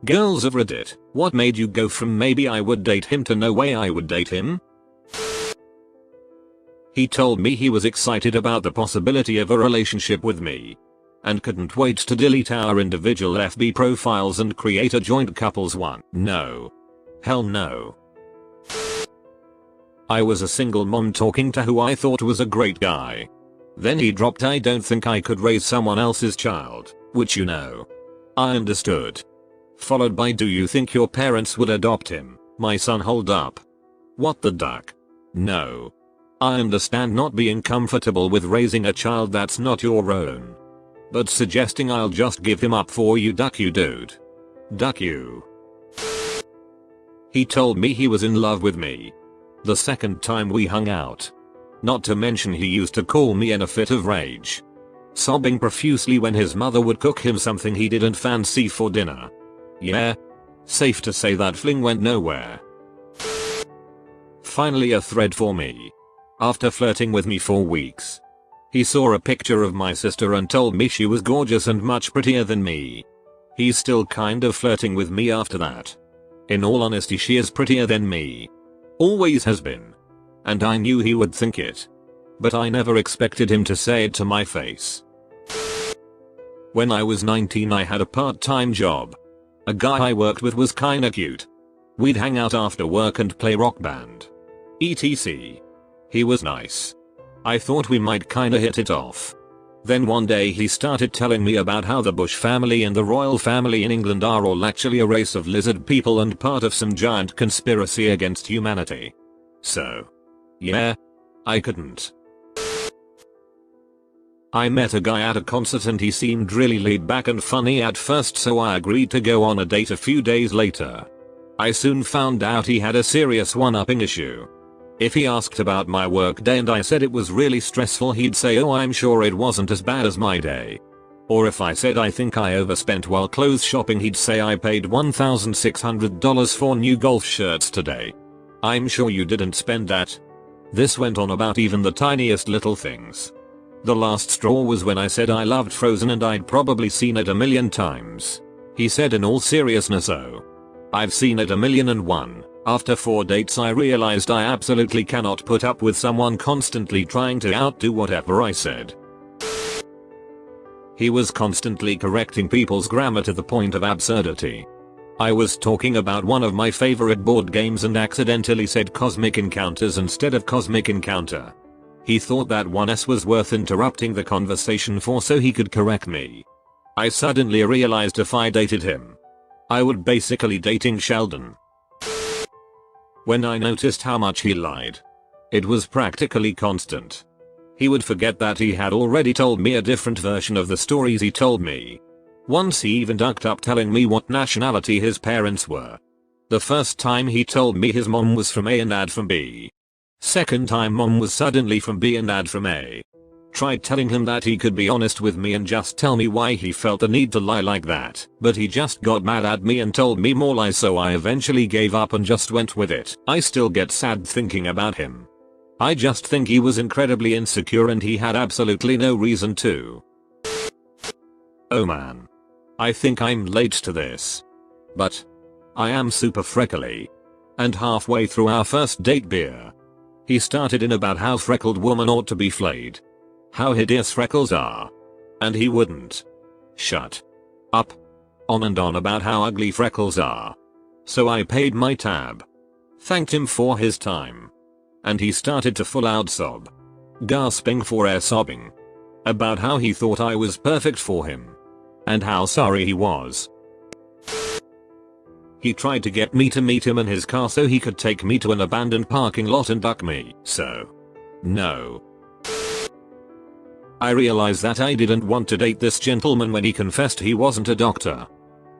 Girls of Reddit, what made you go from maybe I would date him to no way I would date him? He told me he was excited about the possibility of a relationship with me and couldn't wait to delete our individual FB profiles and create a joint couples one. No. Hell no. I was a single mom talking to who I thought was a great guy. Then he dropped "I don't think I could raise someone else's child," which you know. I understood. Followed by "Do you think your parents would adopt him, my son?" Hold up. What the duck? No. I understand not being comfortable with raising a child that's not your own. But suggesting "I'll just give him up for you," duck you dude. Duck you. He told me he was in love with me the second time we hung out. Not to mention he used to call me in a fit of rage, sobbing profusely when his mother would cook him something he didn't fancy for dinner. Yeah. Safe to say that fling went nowhere. Finally a thread for me. After flirting with me for weeks, he saw a picture of my sister and told me she was gorgeous and much prettier than me. He's still kind of flirting with me after that. In all honesty, she is prettier than me. Always has been. And I knew he would think it. But I never expected him to say it to my face. When I was 19 I had a part-time job. A guy I worked with was kinda cute. We'd hang out after work and play rock band, etc. He was nice. I thought we might kinda hit it off. Then one day he started telling me about how the Bush family and the royal family in England are all actually a race of lizard people and part of some giant conspiracy against humanity. So, yeah, I couldn't. I met a guy at a concert and he seemed really laid back and funny at first, so I agreed to go on a date a few days later. I soon found out he had a serious one-upping issue. If he asked about my work day and I said it was really stressful, he'd say, "Oh, I'm sure it wasn't as bad as my day." Or if I said I think I overspent while clothes shopping, he'd say, "I paid $1,600 for new golf shirts today. I'm sure you didn't spend that." This went on about even the tiniest little things. The last straw was when I said I loved Frozen and I'd probably seen it a million times. He said in all seriousness, "Oh, I've seen it 1,000,001. After 4 dates I realized I absolutely cannot put up with someone constantly trying to outdo whatever I said." He was constantly correcting people's grammar to the point of absurdity. I was talking about one of my favorite board games and accidentally said Cosmic Encounters instead of Cosmic Encounter. He thought that one S was worth interrupting the conversation for so he could correct me. I suddenly realized if I dated him, I would basically dating Sheldon. When I noticed how much he lied, it was practically constant. He would forget that he had already told me a different version of the stories he told me. Once he even ducked up telling me what nationality his parents were. The first time he told me his mom was from A and dad from B. Second time mom was suddenly from B and dad from A. Tried telling him that he could be honest with me and just tell me why he felt the need to lie like that, but he just got mad at me and told me more lies, so I eventually gave up and just went with it. I still get sad thinking about him. I just think he was incredibly insecure and he had absolutely no reason to. Oh man. I think I'm late to this. But I am super freckly. And halfway through our first date beer, he started in about how freckled women ought to be flayed. How hideous freckles are. And he wouldn't shut up. On and on about how ugly freckles are. So I paid my tab. Thanked him for his time. And he started to full out sob. Gasping for air, sobbing. About how he thought I was perfect for him. And how sorry he was. He tried to get me to meet him in his car so he could take me to an abandoned parking lot and duck me. So, no. I realized that I didn't want to date this gentleman when he confessed he wasn't a doctor.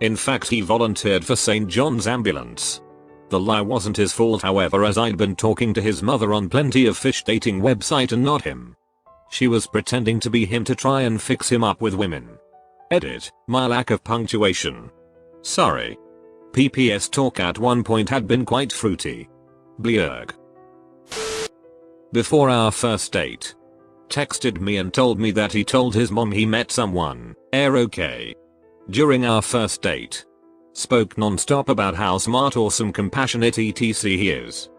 In fact, he volunteered for St. John's Ambulance. The lie wasn't his fault, however, as I'd been talking to his mother on Plenty of Fish dating website and not him. She was pretending to be him to try and fix him up with women. Edit, my lack of punctuation. Sorry. PPS talk at one point had been quite fruity. Bleurg. Before our first date, texted me and told me that he told his mom he met someone, okay. During our first date, Spoke non-stop about how smart, awesome, compassionate etc he is.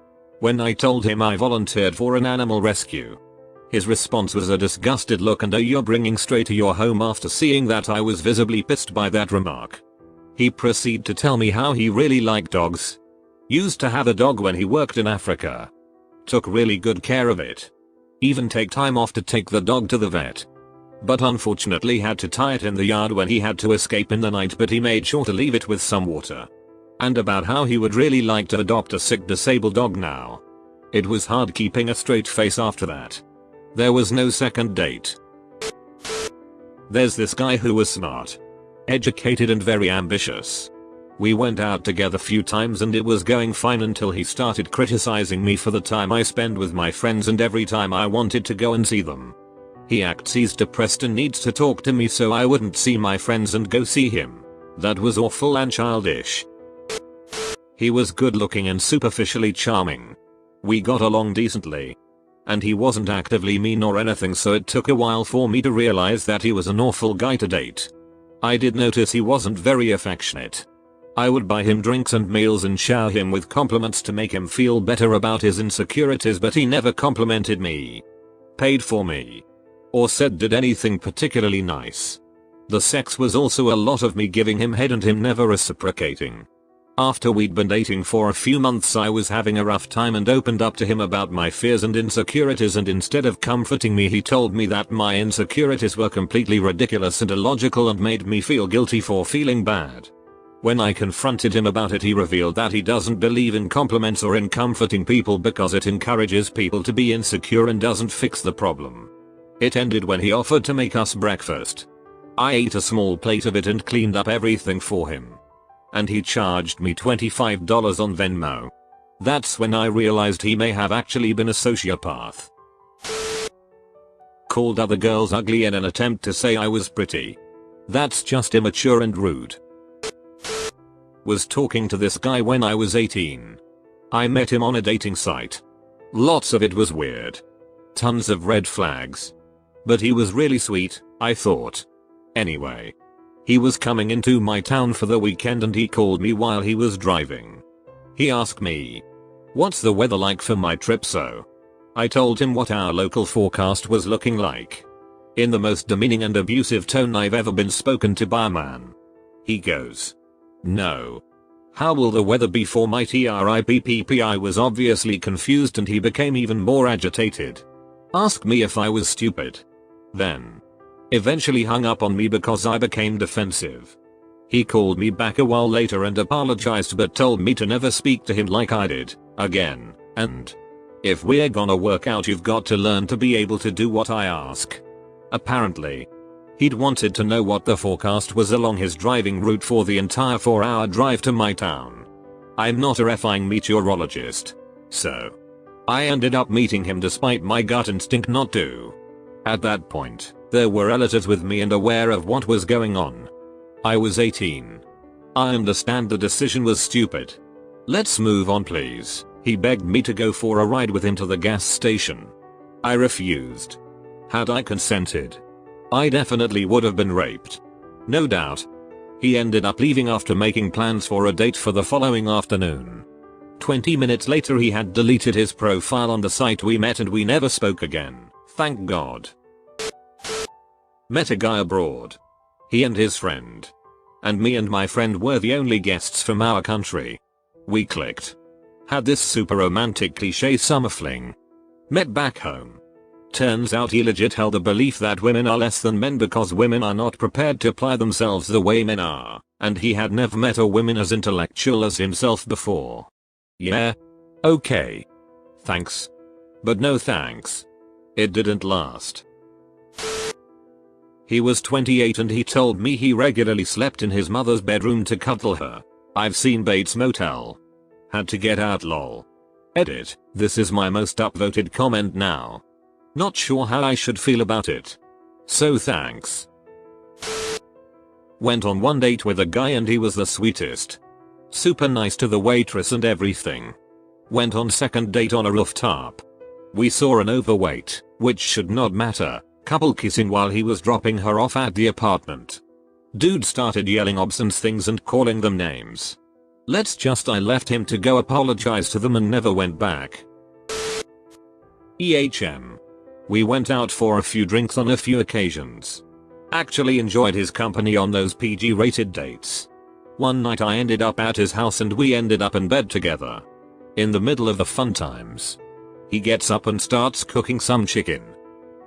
When I told him I volunteered for an animal rescue, his response was a disgusted look and a "you're bringing straight to your home" after seeing that I was visibly pissed by that remark. He proceeded to tell me how he really liked dogs. Used to have a dog when he worked in Africa. Took really good care of it. Even take time off to take the dog to the vet. But unfortunately had to tie it in the yard when he had to escape in the night, but he made sure to leave it with some water. And about how he would really like to adopt a sick disabled dog now. It was hard keeping a straight face after that. There was no second date. There's this guy who was smart, educated and very ambitious. We went out together few times and it was going fine until he started criticizing me for the time I spend with my friends and every time I wanted to go and see them. He acts he's depressed and needs to talk to me so I wouldn't see my friends and go see him. That was awful and childish. He was good looking and superficially charming. We got along decently. And he wasn't actively mean or anything, so it took a while for me to realize that he was an awful guy to date. I did notice he wasn't very affectionate. I would buy him drinks and meals and shower him with compliments to make him feel better about his insecurities, but he never complimented me, paid for me, or said did anything particularly nice. The sex was also a lot of me giving him head and him never reciprocating. After we'd been dating for a few months I was having a rough time and opened up to him about my fears and insecurities, and instead of comforting me he told me that my insecurities were completely ridiculous and illogical and made me feel guilty for feeling bad. When I confronted him about it he revealed that he doesn't believe in compliments or in comforting people because it encourages people to be insecure and doesn't fix the problem. It ended when he offered to make us breakfast. I ate a small plate of it and cleaned up everything for him. And he charged me $25 on Venmo. That's when I realized he may have actually been a sociopath. Called other girls ugly in an attempt to say I was pretty. That's just immature and rude. Was talking to this guy when I was 18. I met him on a dating site. Lots of it was weird. Tons of red flags. But he was really sweet, I thought. Anyway. He was coming into my town for the weekend and he called me while he was driving. He asked me, "What's the weather like for my trip?" So I told him what our local forecast was looking like. In the most demeaning and abusive tone I've ever been spoken to by a man. He goes, "No. How will the weather be for my trip?" I was obviously confused and he became even more agitated. Asked me if I was stupid. Then eventually hung up on me because I became defensive. He called me back a while later and apologized but told me to never speak to him like I did, again, and if we're gonna work out you've got to learn to be able to do what I ask. Apparently, he'd wanted to know what the forecast was along his driving route for the entire 4-hour drive to my town. I'm not a effing meteorologist. So I ended up meeting him despite my gut instinct not to. At that point, there were relatives with me and aware of what was going on. I was 18. I understand the decision was stupid. Let's move on please. He begged me to go for a ride with him to the gas station. I refused. Had I consented, I definitely would have been raped. No doubt. He ended up leaving after making plans for a date for the following afternoon. 20 minutes later he had deleted his profile on the site we met and we never spoke again. Thank God. Met a guy abroad. He and his friend. And me and my friend were the only guests from our country. We clicked. Had this super romantic cliche summer fling. Met back home. Turns out he legit held a belief that women are less than men because women are not prepared to apply themselves the way men are, and he had never met a woman as intellectual as himself before. Yeah. Okay. Thanks. But no thanks. It didn't last. He was 28 and he told me he regularly slept in his mother's bedroom to cuddle her. I've seen Bates Motel. Had to get out lol. Edit, this is my most upvoted comment now. Not sure how I should feel about it. So thanks. Went on one date with a guy and he was the sweetest. Super nice to the waitress and everything. Went on second date on a rooftop. We saw an overweight, which should not matter, couple kissing while he was dropping her off at the apartment. Dude started yelling obscene things and calling them names. I left him to go apologize to them and never went back. EHM. We went out for a few drinks on a few occasions. Actually enjoyed his company on those PG rated dates. One night I ended up at his house and we ended up in bed together. In the middle of the fun times, he gets up and starts cooking some chicken.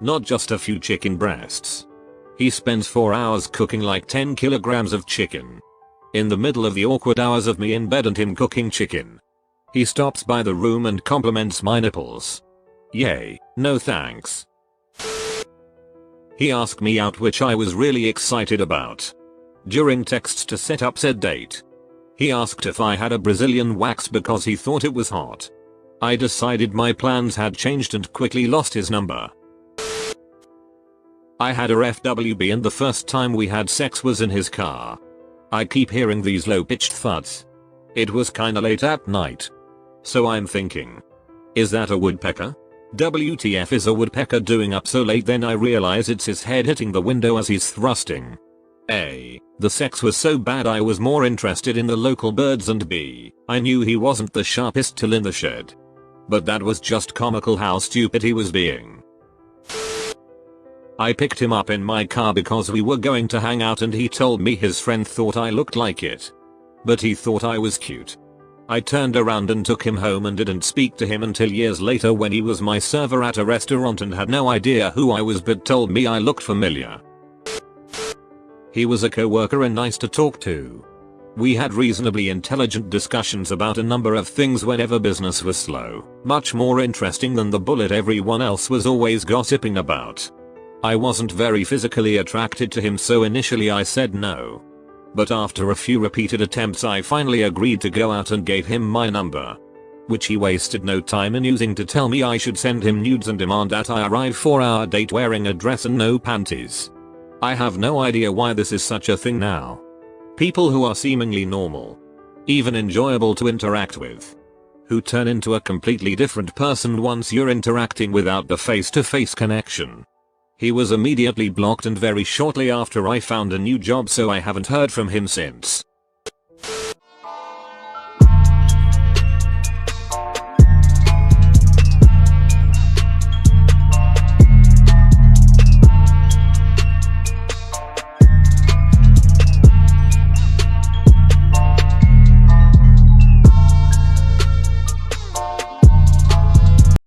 Not just a few chicken breasts. He spends 4 hours cooking like 10 kilograms of chicken. In the middle of the awkward hours of me in bed and him cooking chicken, he stops by the room and compliments my nipples. Yay, no thanks. He asked me out, which I was really excited about. During texts to set up said date, he asked if I had a Brazilian wax because he thought it was hot. I decided my plans had changed and quickly lost his number. I had a FWB and the first time we had sex was in his car. I keep hearing these low-pitched thuds. It was kinda late at night. So I'm thinking, is that a woodpecker? WTF is a woodpecker doing up so late? Then I realize it's his head hitting the window as he's thrusting. A. The sex was so bad I was more interested in the local birds, and B. I knew he wasn't the sharpest tool in the shed. But that was just comical how stupid he was being. I picked him up in my car because we were going to hang out and he told me his friend thought I looked like it. But he thought I was cute. I turned around and took him home and didn't speak to him until years later when he was my server at a restaurant and had no idea who I was but told me I looked familiar. He was a coworker and nice to talk to. We had reasonably intelligent discussions about a number of things whenever business was slow, much more interesting than the bullet everyone else was always gossiping about. I wasn't very physically attracted to him, so initially I said no. But after a few repeated attempts I finally agreed to go out and gave him my number, which he wasted no time in using to tell me I should send him nudes and demand that I arrive for our date wearing a dress and no panties. I have no idea why this is such a thing now. People who are seemingly normal, even enjoyable to interact with, who turn into a completely different person once you're interacting without the face-to-face connection. He was immediately blocked and very shortly after I found a new job, so I haven't heard from him since.